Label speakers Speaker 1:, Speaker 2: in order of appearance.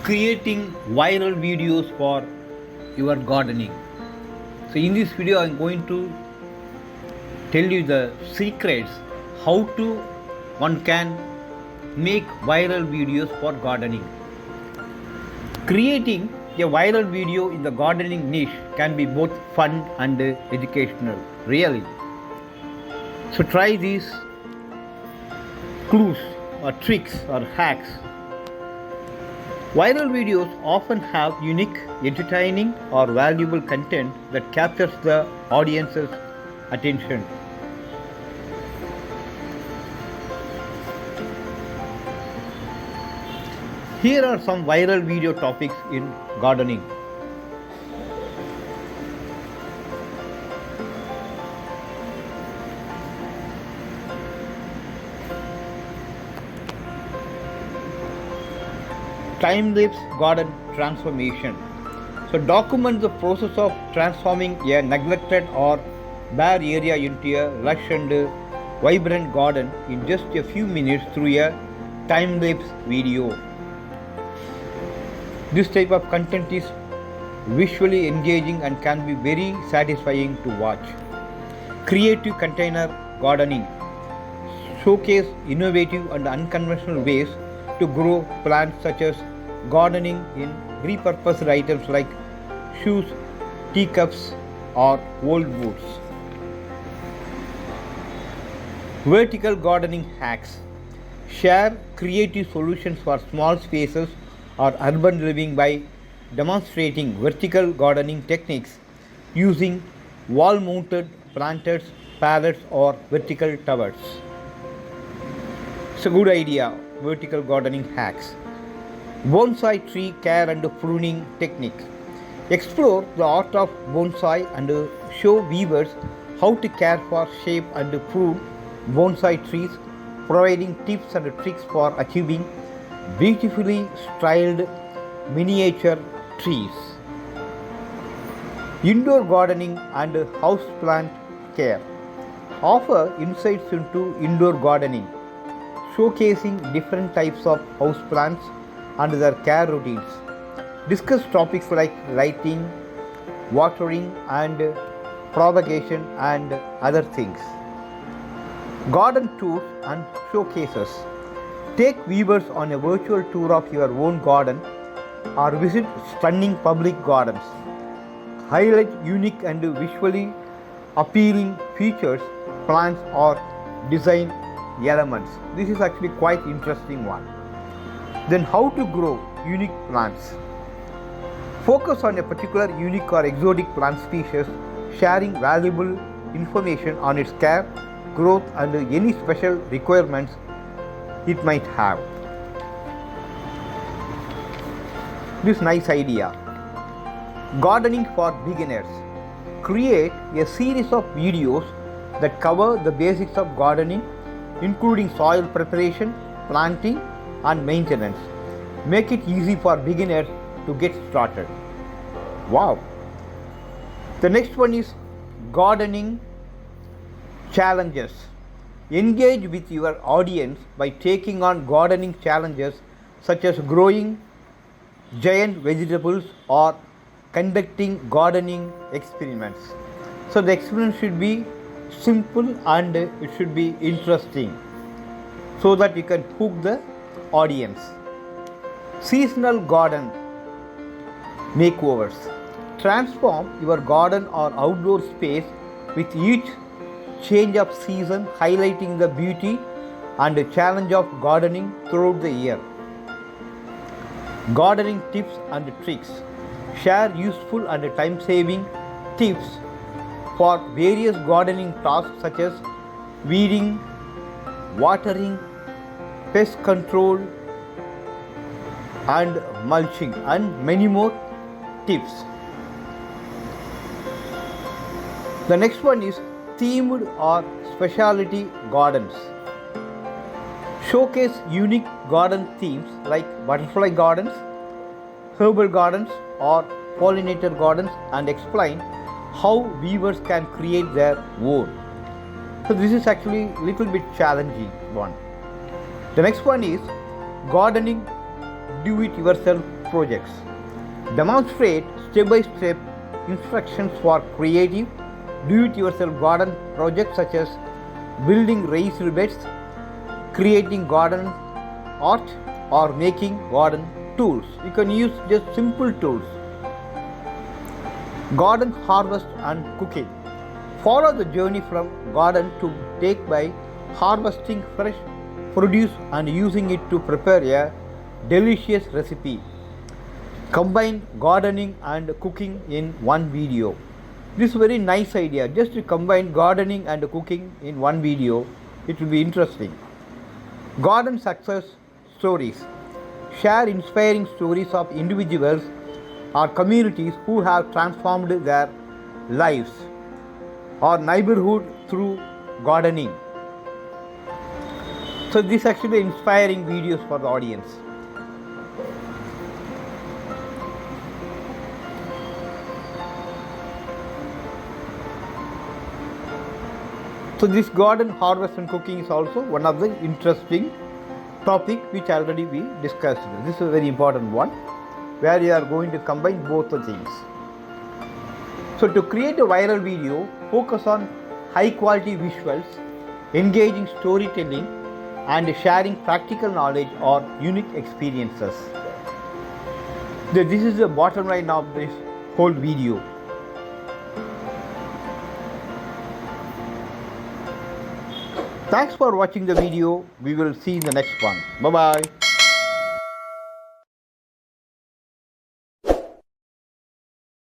Speaker 1: creating viral videos for your gardening. So in this video I am going to tell you the secrets how to one can make viral videos for gardening. Creating a viral video in the gardening niche can be both fun and educational, really. So try these clues or tricks or hacks. Viral videos often have unique, entertaining or valuable content that captures the audience's attention. Here are some viral video topics in gardening. Time-lapse garden transformation. So document the process of transforming a neglected or bare area into a lush and vibrant garden in just a few minutes through a time-lapse video. This type of content is visually engaging and can be very satisfying to watch. Creative container gardening. Showcase innovative and unconventional ways to grow plants such as gardening in repurposed items like shoes, teacups or old boots. Vertical gardening hacks. Share creative solutions for small spaces or urban living by demonstrating vertical gardening techniques using wall-mounted planters, pallets or vertical towers. It's a good idea. Vertical gardening hacks. Bonsai tree care and pruning techniques. Explore the art of bonsai and show viewers how to care for, shape and prune bonsai trees, providing tips and tricks for achieving beautifully styled miniature trees. Indoor gardening and houseplant care. Offer insights into indoor gardening, showcasing different types of houseplants and their care routines. Discuss topics like lighting, watering and propagation and other things. Garden tours and showcases. Take viewers on a virtual tour of your own garden or visit stunning public gardens. Highlight unique and visually appealing features, plants or design elements. This is actually quite interesting one. Then how to grow unique plants. Focus on a particular unique or exotic plant species, sharing valuable information on its care, growth and any special requirements it might have. This nice idea. Gardening for beginners. Create a series of videos that cover the basics of gardening, including soil preparation, planting and maintenance. Make it easy for beginners to get started. Wow! The next one is gardening challenges. Engage with your audience by taking on gardening challenges such as growing giant vegetables or conducting gardening experiments. So the experiment should be simple and it should be interesting so that you can hook the audience. Seasonal garden makeovers. Transform your garden or outdoor space with each change of season, highlighting the beauty and the challenge of gardening throughout the year. Gardening tips and tricks. Share useful and time-saving tips for various gardening tasks such as weeding, watering, pest control and mulching and many more tips. The next one is themed or specialty gardens. Showcase unique garden themes like butterfly gardens, herbal gardens or pollinator gardens and explain how viewers can create their own. So this is actually a little bit challenging one. The next one is gardening do-it-yourself projects. Demonstrate step-by-step instructions for creative, do-it-yourself garden projects such as building raised beds, creating garden art, or making garden tools. You can use just simple tools. Garden harvest and cooking. Follow the journey from garden to take by harvesting fresh produce and using it to prepare a delicious recipe. Combine gardening and cooking in one video. This is a very nice idea. Just to combine gardening and cooking in one video, it will be interesting. Garden success stories. Share inspiring stories of individuals or communities who have transformed their lives or neighborhood through gardening. So this is actually inspiring videos for the audience. So this garden harvest and cooking is also one of the interesting topic which already we discussed. This is a very important one where you are going to combine both the things. So to create a viral video, focus on high quality visuals, engaging storytelling, and sharing practical knowledge or unique experiences. This is the bottom line of this whole video. Thanks for watching the video. We will see in the next one. Bye bye.